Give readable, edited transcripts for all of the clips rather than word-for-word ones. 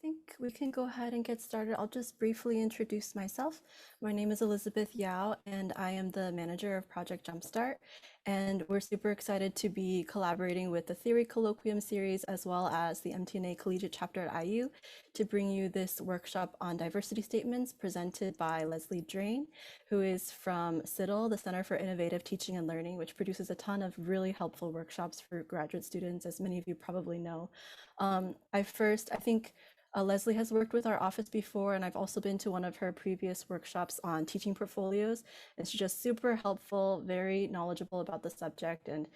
think we can go ahead and get started. I'll just briefly introduce myself. My name is Elizabeth Yao, and I am the manager of Project Jumpstart. And we're super excited to be collaborating with the Theory Colloquium series as well as the MTNA Collegiate Chapter at IU to bring you this workshop on diversity statements presented by Leslie Drane, who is from CITL, the Center for Innovative Teaching and Learning, which produces a ton of really helpful workshops for graduate students, as many of you probably know. I think Leslie has worked with our office before, and I've also been to one of her previous workshops on teaching portfolios. And she's just super helpful, very knowledgeable about the subject, and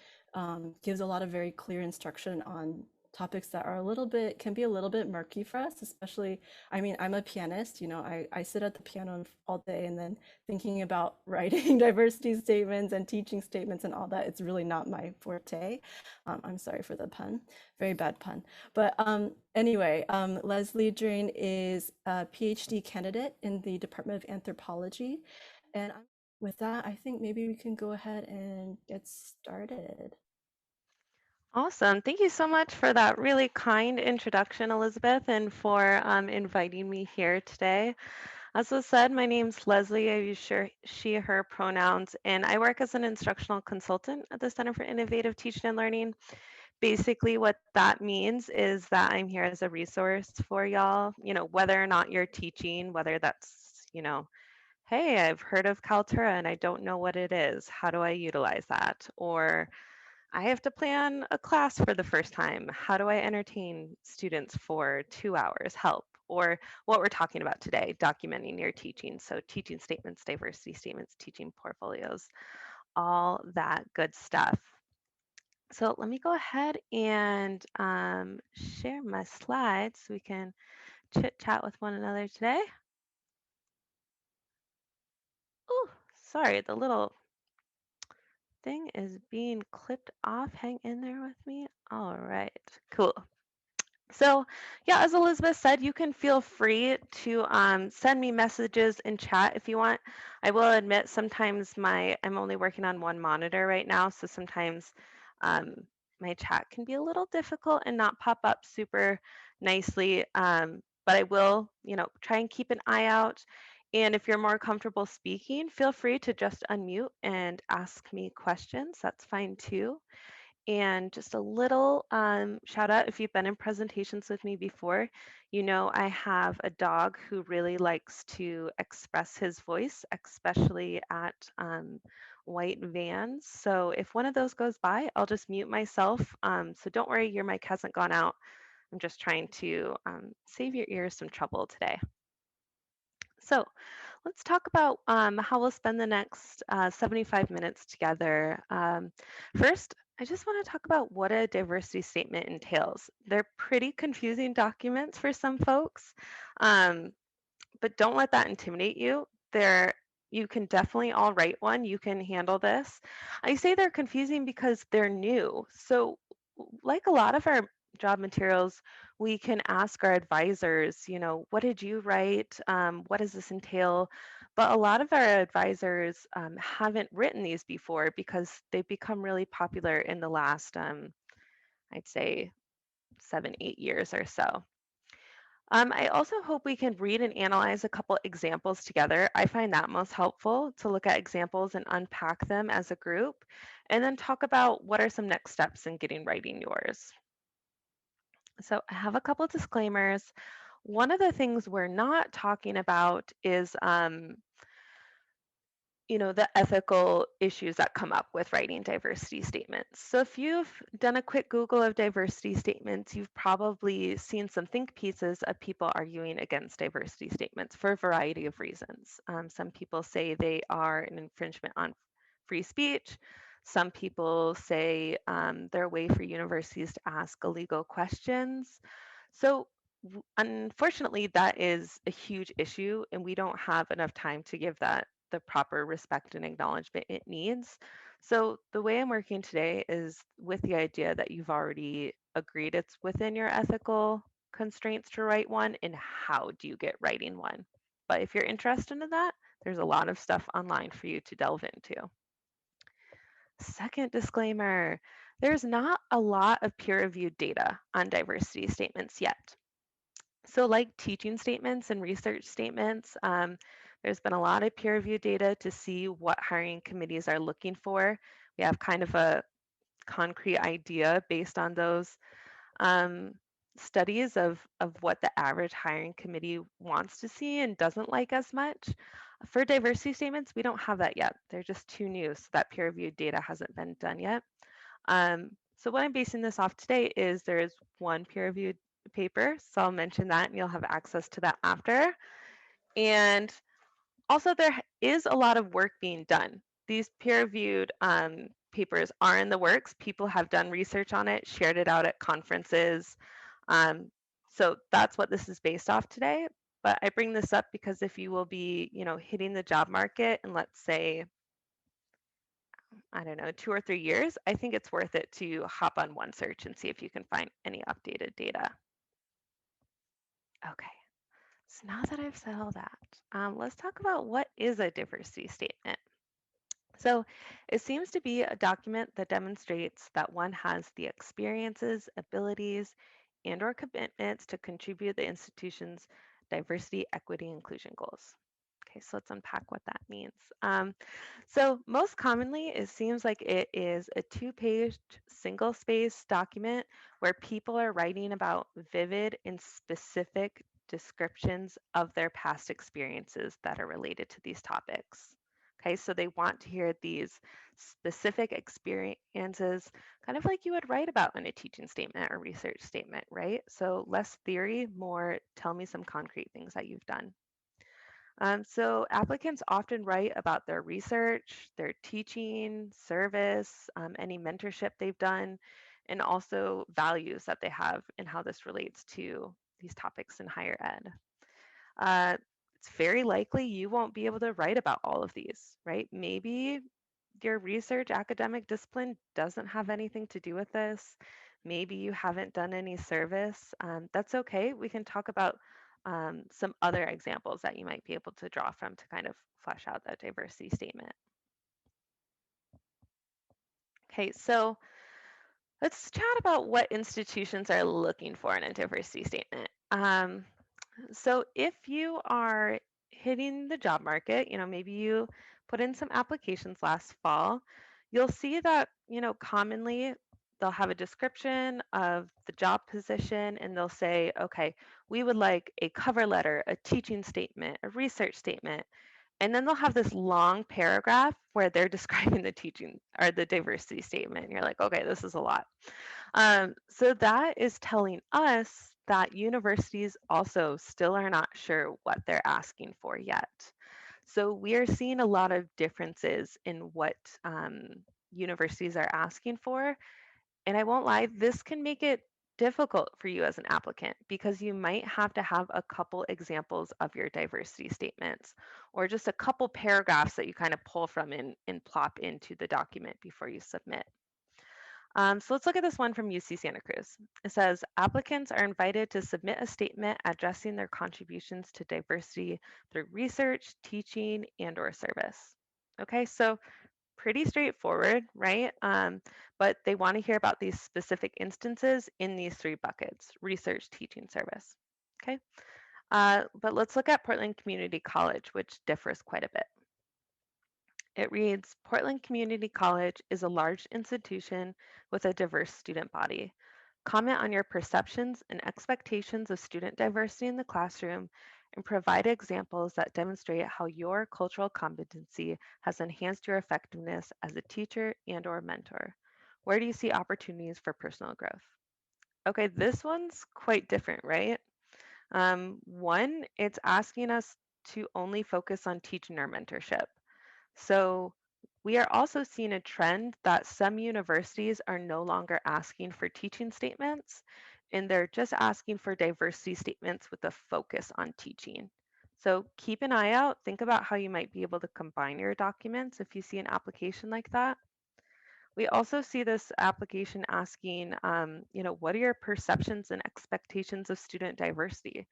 gives a lot of very clear instruction on topics that are can be a little bit murky for us, especially, I mean, I'm a pianist, I sit at the piano all day and then thinking about writing diversity statements and teaching statements and all that. It's really not my forte. I'm sorry for the pun, very bad pun. But anyway, Leslie Drane is a PhD candidate in the Department of Anthropology. And with that, I think maybe we can go ahead and get started. Awesome. Thank you so much for that really kind introduction, Elizabeth, and for inviting me here today. As was said, my name's Leslie. I use she, her pronouns, and I work as an instructional consultant at the Center for Innovative Teaching and Learning. Basically, what that means is that I'm here as a resource for y'all, whether or not you're teaching, whether that's, hey, I've heard of Kaltura and I don't know what it is. How do I utilize that? Or I have to plan a class for the first time. How do I entertain students for 2 hours? Help. Or what we're talking about today, documenting your teaching. So teaching statements, diversity statements, teaching portfolios, all that good stuff. So let me go ahead and share my slides so we can chit chat with one another today. Oh, sorry, the little thing is being clipped off. Hang in there with me. All right, cool. So yeah, as Elizabeth said, you can feel free to send me messages in chat if you want. I will admit sometimes I'm only working on one monitor right now, so sometimes um, my chat can be a little difficult and not pop up super nicely. But I will, try and keep an eye out. And if you're more comfortable speaking, feel free to just unmute and ask me questions. That's fine too. And just a little shout out, if you've been in presentations with me before, I have a dog who really likes to express his voice, especially at white vans. So if one of those goes by, I'll just mute myself. So don't worry, your mic hasn't gone out. I'm just trying to save your ears some trouble today. So let's talk about how we'll spend the next 75 minutes together. First, I just want to talk about what a diversity statement entails. They're pretty confusing documents for some folks, but don't let that intimidate you. You can definitely all write one. You can handle this. I say they're confusing because they're new. So like a lot of our job materials, we can ask our advisors, what did you write? What does this entail? But a lot of our advisors haven't written these before because they've become really popular in the last, I'd say, 7, 8 years or so. I also hope we can read and analyze a couple examples together. I find that most helpful to look at examples and unpack them as a group, and then talk about what are some next steps in getting writing yours. So I have a couple disclaimers. One of the things we're not talking about is the ethical issues that come up with writing diversity statements. So if you've done a quick Google of diversity statements, you've probably seen some think pieces of people arguing against diversity statements for a variety of reasons. Some people say they are an infringement on free speech. Some people say they're a way for universities to ask illegal questions. So unfortunately, that is a huge issue, and we don't have enough time to give that the proper respect and acknowledgement it needs. So the way I'm working today is with the idea that you've already agreed it's within your ethical constraints to write one, and how do you get writing one? But if you're interested in that, there's a lot of stuff online for you to delve into. Second disclaimer, there's not a lot of peer-reviewed data on diversity statements yet. So like teaching statements and research statements, there's been a lot of peer review data to see what hiring committees are looking for. We have kind of a concrete idea based on those um, studies of what the average hiring committee wants to see and doesn't like as much. For diversity statements, we don't have that yet. They're just too new, so that peer reviewed data hasn't been done yet. So what I'm basing this off today is there is one peer reviewed paper, so I'll mention that and you'll have access to that after. And also there is a lot of work being done. These peer reviewed papers are in the works. People have done research on it, shared it out at conferences. Um, so that's what this is based off today. But I bring this up because if you will be, hitting the job market in, let's say, I don't know, 2 or 3 years, I think it's worth it to hop on OneSearch and see if you can find any updated data. Okay, so now that I've said all that, let's talk about what is a diversity statement. So it seems to be a document that demonstrates that one has the experiences, abilities, and/or commitments to contribute the institution's diversity, equity, inclusion goals. Okay, so let's unpack what that means. So most commonly, it seems like it is a two-page, single-space document where people are writing about vivid and specific descriptions of their past experiences that are related to these topics. Okay, so they want to hear these specific experiences, kind of like you would write about in a teaching statement or research statement, right? So less theory, more tell me some concrete things that you've done. So applicants often write about their research, their teaching, service, any mentorship they've done, and also values that they have and how this relates to these topics in higher ed. Uh, it's very likely you won't be able to write about all of these, right? Maybe your research academic discipline doesn't have anything to do with this. Maybe you haven't done any service. That's okay. We can talk about some other examples that you might be able to draw from to kind of flesh out that diversity statement. Okay, so let's chat about what institutions are looking for in a diversity statement. So if you are hitting the job market, maybe you put in some applications last fall, you'll see that, commonly they'll have a description of the job position and they'll say, okay, we would like a cover letter, a teaching statement, a research statement. And then they'll have this long paragraph where they're describing the teaching or the diversity statement. And you're like, okay, this is a lot. So that is telling us that universities also still are not sure what they're asking for yet. So we are seeing a lot of differences in what universities are asking for. And I won't lie, this can make it difficult for you as an applicant because you might have to have a couple examples of your diversity statements or just a couple paragraphs that you kind of pull from and plop into the document before you submit. So let's look at this one from UC Santa Cruz. It says, applicants are invited to submit a statement addressing their contributions to diversity through research, teaching, and/or service. Okay, so pretty straightforward, right? But they want to hear about these specific instances in these three buckets: research, teaching, service. Okay, but let's look at Portland Community College, which differs quite a bit. It reads, Portland Community College is a large institution with a diverse student body. Comment on your perceptions and expectations of student diversity in the classroom and provide examples that demonstrate how your cultural competency has enhanced your effectiveness as a teacher and/or mentor. Where do you see opportunities for personal growth? Okay, this one's quite different, right? One, it's asking us to only focus on teaching or mentorship. So we are also seeing a trend that some universities are no longer asking for teaching statements, and they're just asking for diversity statements with a focus on teaching. So keep an eye out. Think about how you might be able to combine your documents if you see an application like that. We also see this application asking, what are your perceptions and expectations of student diversity?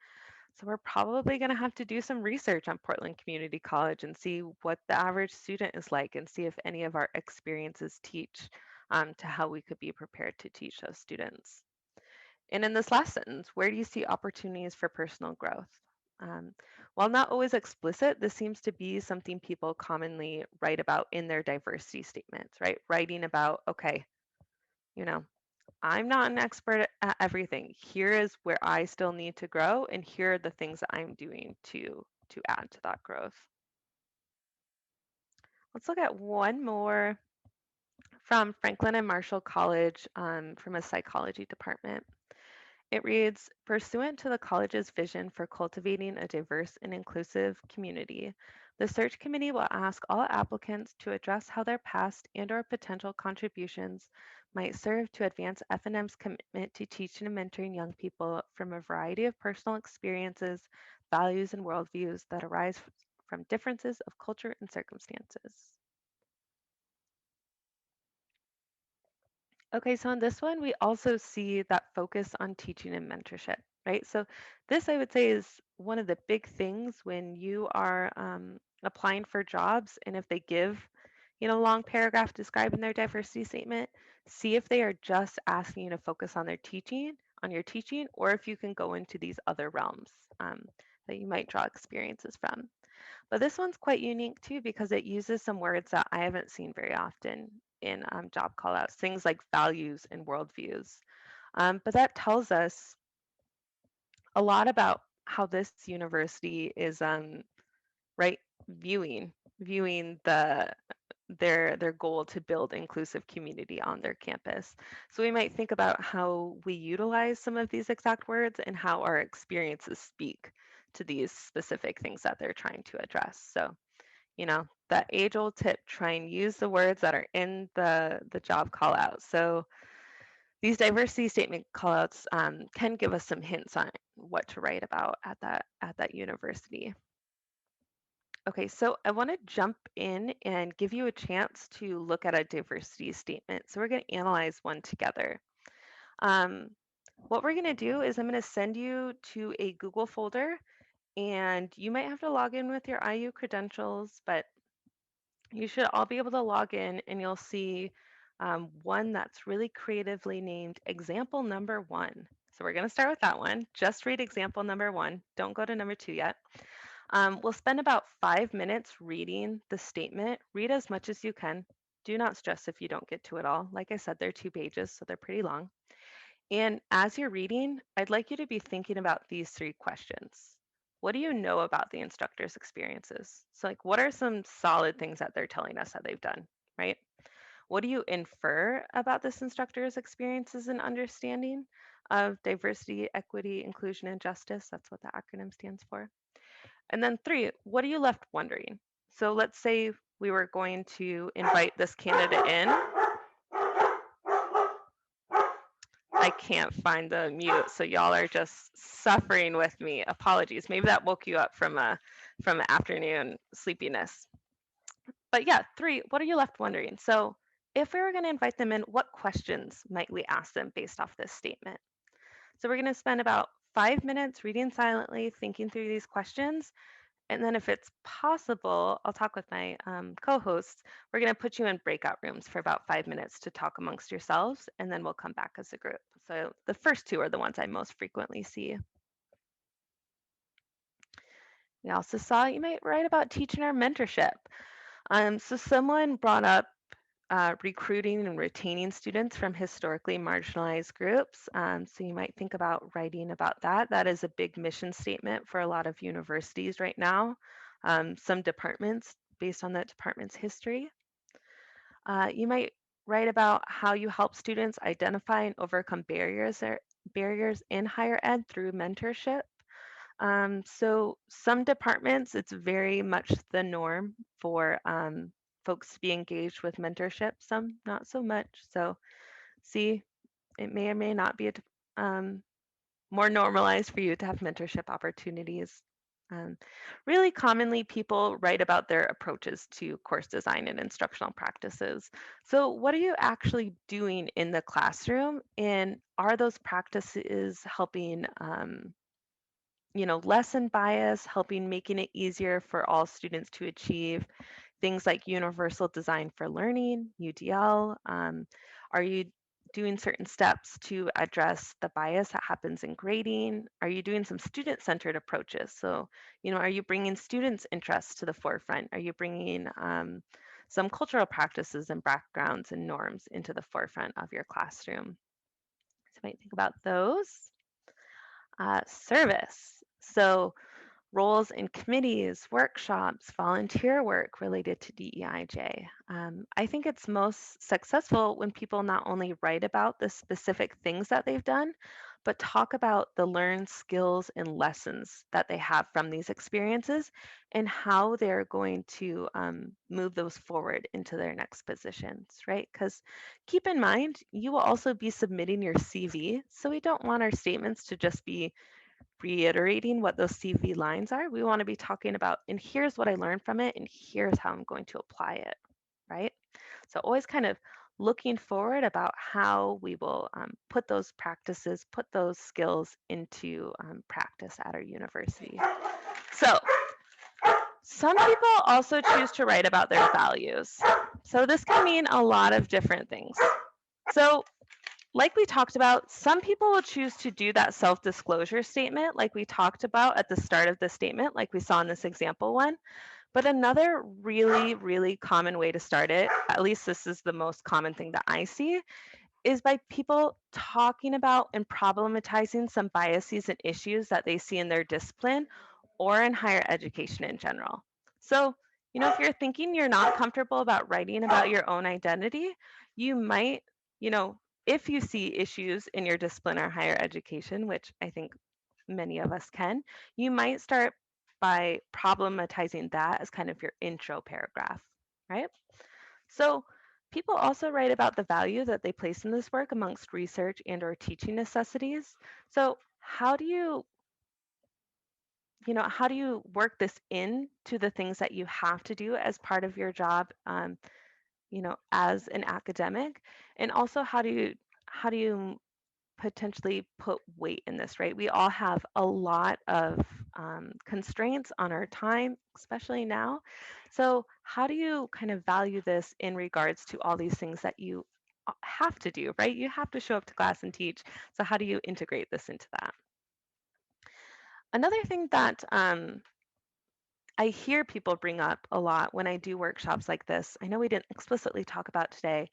So we're probably going to have to do some research on Portland Community College and see what the average student is like and see if any of our experiences teach to how we could be prepared to teach those students. And in this last sentence, where do you see opportunities for personal growth? Um, while not always explicit, this seems to be something people commonly write about in their diversity statements, right? Writing about, okay, you know, I'm not an expert at everything. Here is where I still need to grow, and here are the things that I'm doing to add to that growth. Let's look at one more from Franklin and Marshall College from a psychology department. It reads, pursuant to the college's vision for cultivating a diverse and inclusive community, the search committee will ask all applicants to address how their past and/or potential contributions might serve to advance F&M's commitment to teaching and mentoring young people from a variety of personal experiences, values, and worldviews that arise from differences of culture and circumstances. Okay, so in this one, we also see that focus on teaching and mentorship, right? So this, I would say, is one of the big things when you are applying for jobs, and if they give, a long paragraph describing their diversity statement, see if they are just asking you to focus on your teaching, or if you can go into these other realms that you might draw experiences from. But this one's quite unique too because it uses some words that I haven't seen very often in job callouts, things like values and worldviews. But that tells us a lot about how this university is right viewing their goal to build inclusive community on their campus. So we might think about how we utilize some of these exact words and how our experiences speak to these specific things that they're trying to address. So that age old tip, try and use the words that are in the job call out. So these diversity statement call outs can give us some hints on what to write about at that university. Okay, so I want to jump in and give you a chance to look at a diversity statement. So we're going to analyze one together. Um, what we're going to do is I'm going to send you to a Google folder, and you might have to log in with your IU credentials, but you should all be able to log in and you'll see one that's really creatively named example number one. So we're going to start with that one. Just read example number one. Don't go to number two yet. We'll spend about 5 minutes reading the statement. Read as much as you can. Do not stress if you don't get to it all. Like I said, they're 2 pages, so they're pretty long. And as you're reading, I'd like you to be thinking about these 3 questions. What do you know about the instructor's experiences? So, like, what are some solid things that they're telling us that they've done, right? What do you infer about this instructor's experiences and understanding of diversity, equity, inclusion, and justice? That's what the acronym stands for. And then 3, what are you left wondering? So, let's say we were going to invite this candidate in. I can't find the mute, so y'all are just suffering with me. Apologies. Maybe that woke you up from afternoon sleepiness. But yeah, 3, what are you left wondering? So if we were going to invite them in, what questions might we ask them based off this statement? So we're going to spend about 5 minutes reading silently, thinking through these questions. And then if it's possible, I'll talk with my co-hosts. We're going to put you in breakout rooms for about 5 minutes to talk amongst yourselves, and then we'll come back as a group. So the first 2 are the ones I most frequently see. We also saw you might write about teaching or mentorship. So someone brought up recruiting and retaining students from historically marginalized groups. So you might think about writing about that. That is a big mission statement for a lot of universities right now. Some departments, based on that department's history. You might write about how you help students identify and overcome barriers in higher ed through mentorship. So some departments, it's very much the norm for folks to be engaged with mentorship, some not so much. So see, it may or may not be more normalized for you to have mentorship opportunities. Really commonly, people write about their approaches to course design and instructional practices. So what are you actually doing in the classroom? And are those practices helping lesson bias, helping making it easier for all students to achieve things like universal design for learning, UDL? Are you doing certain steps to address the bias that happens in grading? Are you doing some student-centered approaches? So, are you bringing students' interests to the forefront? Are you bringing some cultural practices and backgrounds and norms into the forefront of your classroom? So, you might think about those. Service. So, roles in committees, workshops, volunteer work related to DEIJ. I think it's most successful when people not only write about the specific things that they've done, but talk about the learned skills and lessons that they have from these experiences and how they're going to move those forward into their next positions, right? Because keep in mind, you will also be submitting your CV. So we don't want our statements to just be reiterating what those CV lines are. We want to be talking about, and here's what I learned from it, and here's how I'm going to apply it, right? So always kind of looking forward about how we will put those practices, put those skills into practice at our university. So some people also choose to write about their values. So this can mean a lot of different things. So like we talked about, some people will choose to do that self-disclosure statement like we talked about at the start of the statement, like we saw in this example one. But another really, really common way to start it, at least this is the most common thing that I see, is by people talking about and problematizing some biases and issues that they see in their discipline or in higher education in general. So, if you're thinking you're not comfortable about writing about your own identity, you might, you know, if you see issues in your discipline or higher education, which I think many of us can, you might start by problematizing that as kind of your intro paragraph, right? So people also write about the value that they place in this work amongst research and or teaching necessities. So how do you work this into the things that you have to do as part of your job, as an academic? And also how do you potentially put weight in this, right? We all have a lot of constraints on our time, especially now. So, how do you kind of value this in regards to all these things that you have to do, right? You have to show up to class and teach. So, how do you integrate this into that? Another thing that I hear people bring up a lot when I do workshops like this, I know we didn't explicitly talk about today,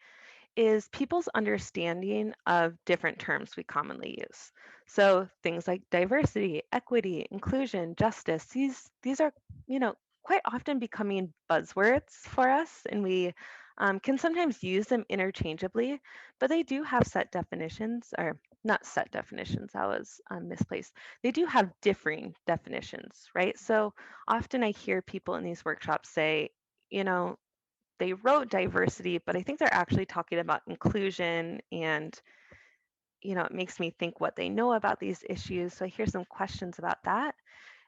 is people's understanding of different terms we commonly use. So things like diversity, equity, inclusion, justice, these are, quite often becoming buzzwords for us, and we can sometimes use them interchangeably, but they do have set definitions, or not set definitions, that was misplaced. They do have differing definitions, right? So often I hear people in these workshops say, you know, they wrote diversity, but I think they're actually talking about inclusion. And, it makes me think what they know about these issues. So I hear some questions about that.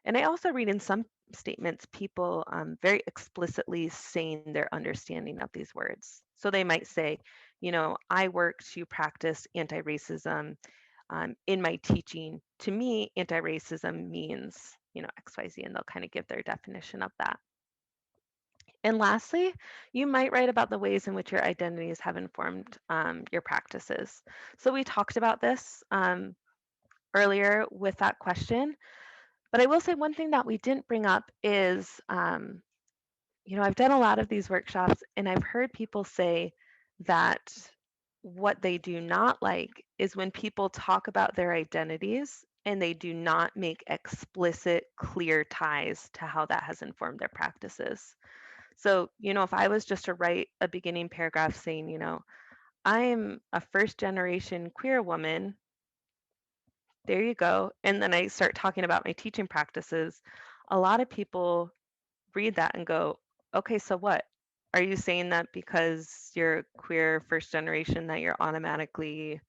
And I also read in some statements people very explicitly saying their understanding of these words. So they might say, I work to practice anti-racism in my teaching. To me, anti-racism means, XYZ, and they'll kind of give their definition of that. And lastly, you might write about the ways in which your identities have informed your practices. So we talked about this earlier with that question, but I will say one thing that we didn't bring up is, I've done a lot of these workshops and I've heard people say that what they do not like is when people talk about their identities and they do not make explicit, clear ties to how that has informed their practices. So, if I was just to write a beginning paragraph saying, I am a first generation queer woman, there you go. And then I start talking about my teaching practices, a lot of people read that and go, okay, so what? Are you saying that because you're queer first generation that you're automatically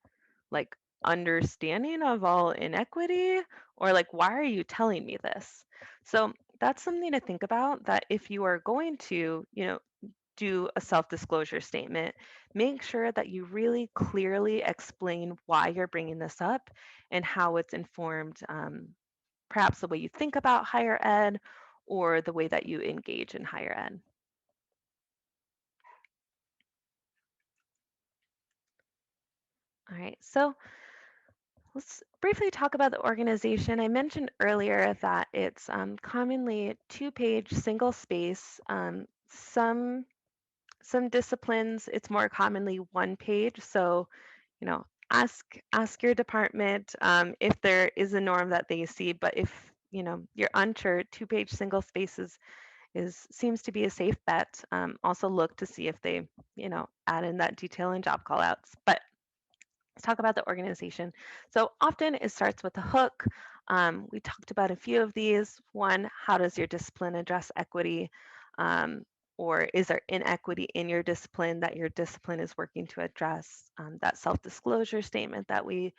like understanding of all inequity? Or like, why are you telling me this? So that's something to think about, that if you are going to, do a self-disclosure statement, make sure that you really clearly explain why you're bringing this up and how it's informed perhaps the way you think about higher ed or the way that you engage in higher ed. All right, so let's briefly talk about the organization. I mentioned earlier that it's commonly two-page single space. Some disciplines, it's more commonly one page. So, you know, ask your department if there is a norm that they see. But if you're unsure, two-page single spaces is seems to be a safe bet. Also look to see if they add in that detail in job callouts. But let's talk about the organization. So often it starts with a hook. We talked about a few of these. One, how does your discipline address equity? Um, or is there inequity in your discipline that your discipline is working to address? That self-disclosure statement that we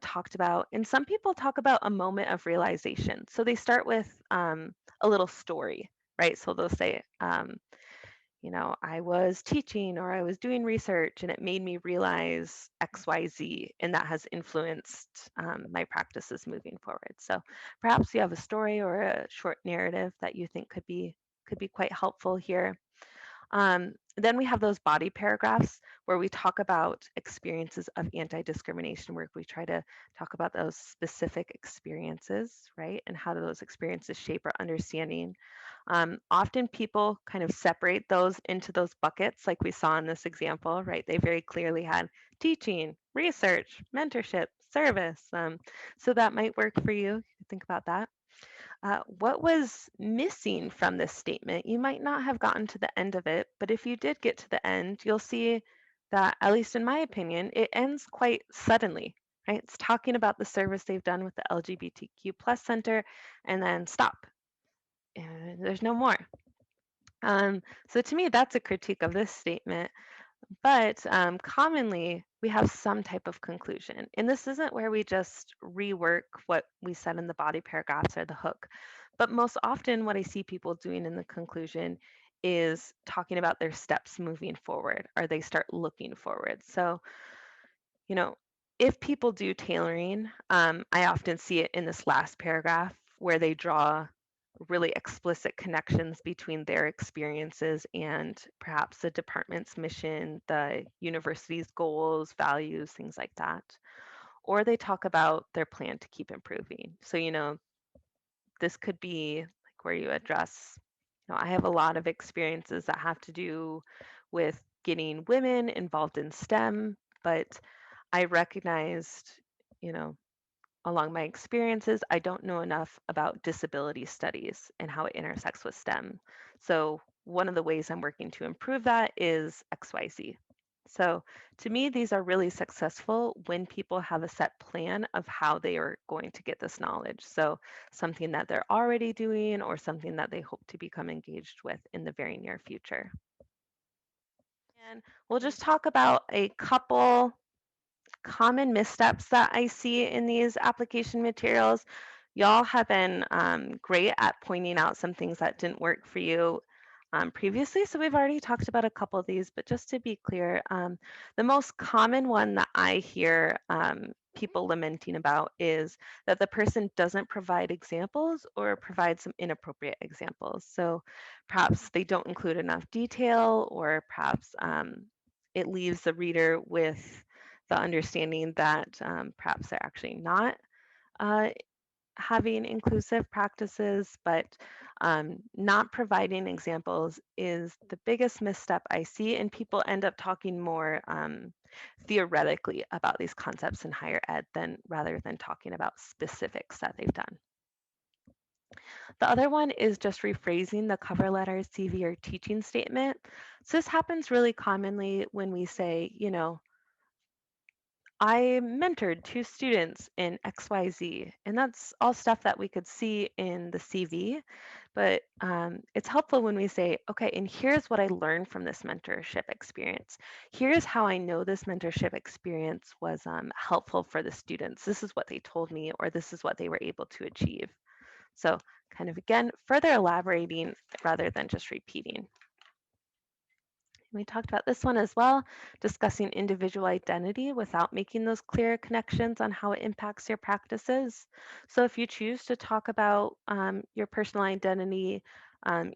talked about. And some people talk about a moment of realization. So they start with a little story, right? So they'll say, I was teaching or I was doing research and it made me realize XYZ, and that has influenced my practices moving forward. So perhaps you have a story or a short narrative that you think could be quite helpful here. Then we have those body paragraphs where we talk about experiences of anti-discrimination work. We try to talk about those specific experiences, right? And how do those experiences shape our understanding. Often people kind of separate those into those buckets like we saw in this example, right? They very clearly had teaching, research, mentorship, service. So that might work for you. Think about that. What was missing from this statement? You might not have gotten to the end of it, but if you did get to the end, you'll see that, at least in my opinion, it ends quite suddenly, right? It's talking about the service they've done with the LGBTQ plus center and then stop. And there's no more. So to me, that's a critique of this statement. But commonly, we have some type of conclusion. And this isn't where we just rework what we said in the body paragraphs or the hook. But most often, what I see people doing in the conclusion is talking about their steps moving forward, or they start looking forward. So, you know, if people do tailoring, I often see it in this last paragraph where they draw really explicit connections between their experiences and perhaps the department's mission, the university's goals, values, things like that. Or they talk about their plan to keep improving. So, this could be like where you address, I have a lot of experiences that have to do with getting women involved in STEM, but I recognized, you know, along my experiences, I don't know enough about disability studies and how it intersects with STEM. So one of the ways I'm working to improve that is XYZ. So to me, these are really successful when people have a set plan of how they are going to get this knowledge. So something that they're already doing or something that they hope to become engaged with in the very near future. And we'll just talk about a couple common missteps that I see in these application materials. Y'all have been great at pointing out some things that didn't work for you previously. So we've already talked about a couple of these, but just to be clear, the most common one that I hear people lamenting about is that the person doesn't provide examples or provide some inappropriate examples. So perhaps they don't include enough detail, or perhaps it leaves the reader with the understanding that perhaps they're actually not uh, having inclusive practices, but not providing examples is the biggest misstep I see, and people end up talking more theoretically about these concepts in higher ed than rather than talking about specifics that they've done. The other one is just rephrasing the cover letter, CV, or teaching statement. So this happens really commonly when we say, I mentored two students in XYZ, and that's all stuff that we could see in the CV. But it's helpful when we say, okay, and here's what I learned from this mentorship experience. Here's how I know this mentorship experience was helpful for the students. This is what they told me, or this is what they were able to achieve. So, kind of again, further elaborating rather than just repeating. We talked about this one as well, discussing individual identity without making those clear connections on how it impacts your practices. So if you choose to talk about your personal identity,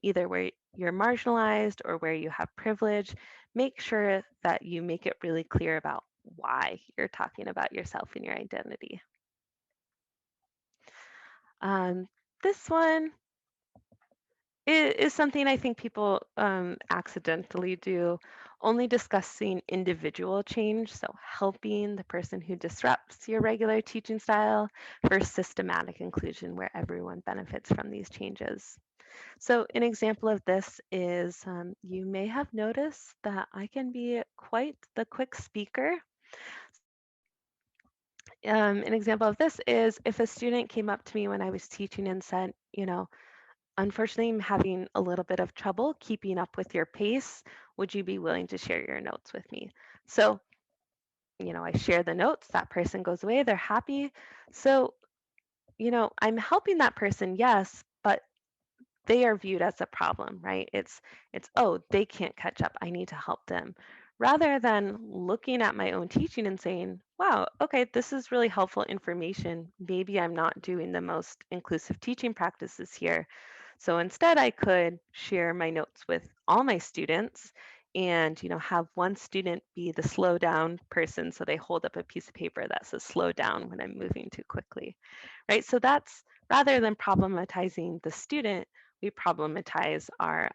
either where you're marginalized or where you have privilege, make sure that you make it really clear about why you're talking about yourself and your identity. This one is something I think people accidentally do, only discussing individual change, so helping the person who disrupts your regular teaching style versus systematic inclusion where everyone benefits from these changes. So an example of this is you may have noticed that I can be quite the quick speaker. An example of this is if a student came up to me when I was teaching and said, unfortunately, I'm having a little bit of trouble keeping up with your pace. Would you be willing to share your notes with me? So, I share the notes, that person goes away, they're happy. So, I'm helping that person, yes, but they are viewed as a problem, right? It's oh, they can't catch up. I need to help them. Rather than looking at my own teaching and saying, wow, okay, this is really helpful information. Maybe I'm not doing the most inclusive teaching practices here. So instead I could share my notes with all my students and have one student be the slow down person so they hold up a piece of paper that says slow down when I'm moving too quickly, right? So that's rather than problematizing the student, we problematize our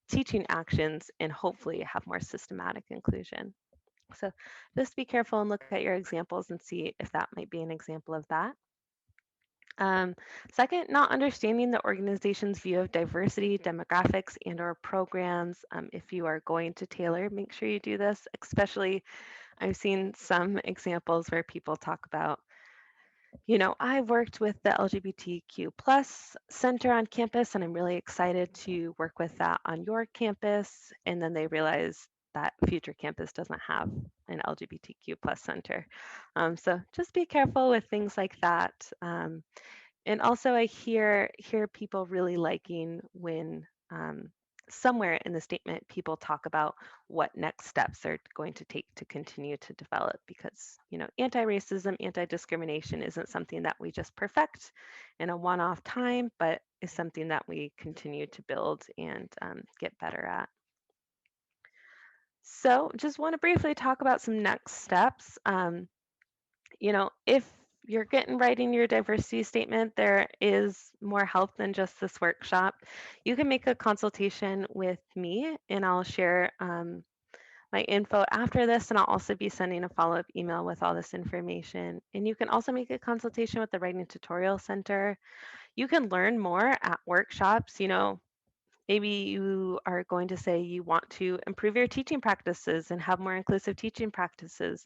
teaching actions and hopefully have more systematic inclusion. So just be careful and look at your examples and see if that might be an example of that. Um, Second, not understanding the organization's view of diversity, demographics, and or programs. If you are going to tailor, make sure you do this, especially I've seen some examples where people talk about I've worked with the LGBTQ plus center on campus, and I'm really excited to work with that on your campus. And then they realize that future campus doesn't have an LGBTQ plus center. So just be careful with things like that. And also I hear people really liking when somewhere in the statement people talk about what next steps they're going to take to continue to develop because anti-racism, anti-discrimination isn't something that we just perfect in a one-off time, but is something that we continue to build and get better at. So just want to briefly talk about some next steps. If you're getting writing your diversity statement, there is more help than just this workshop. You can make a consultation with me and I'll share my info after this, and I'll also be sending a follow-up email with all this information. And you can also make a consultation with the Writing Tutorial Center. You can learn more at workshops. Maybe you are going to say you want to improve your teaching practices and have more inclusive teaching practices.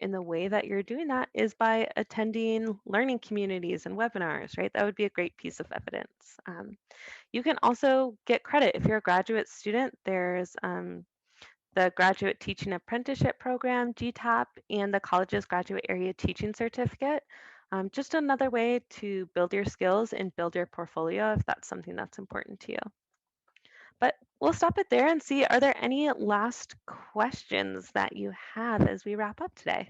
And the way that you're doing that is by attending learning communities and webinars, right? That would be a great piece of evidence. You can also get credit if you're a graduate student. There's the Graduate Teaching Apprenticeship Program, GTAP, and the college's Graduate Area Teaching Certificate. Just another way to build your skills and build your portfolio if that's something that's important to you. But we'll stop it there and see, are there any last questions that you have as we wrap up today?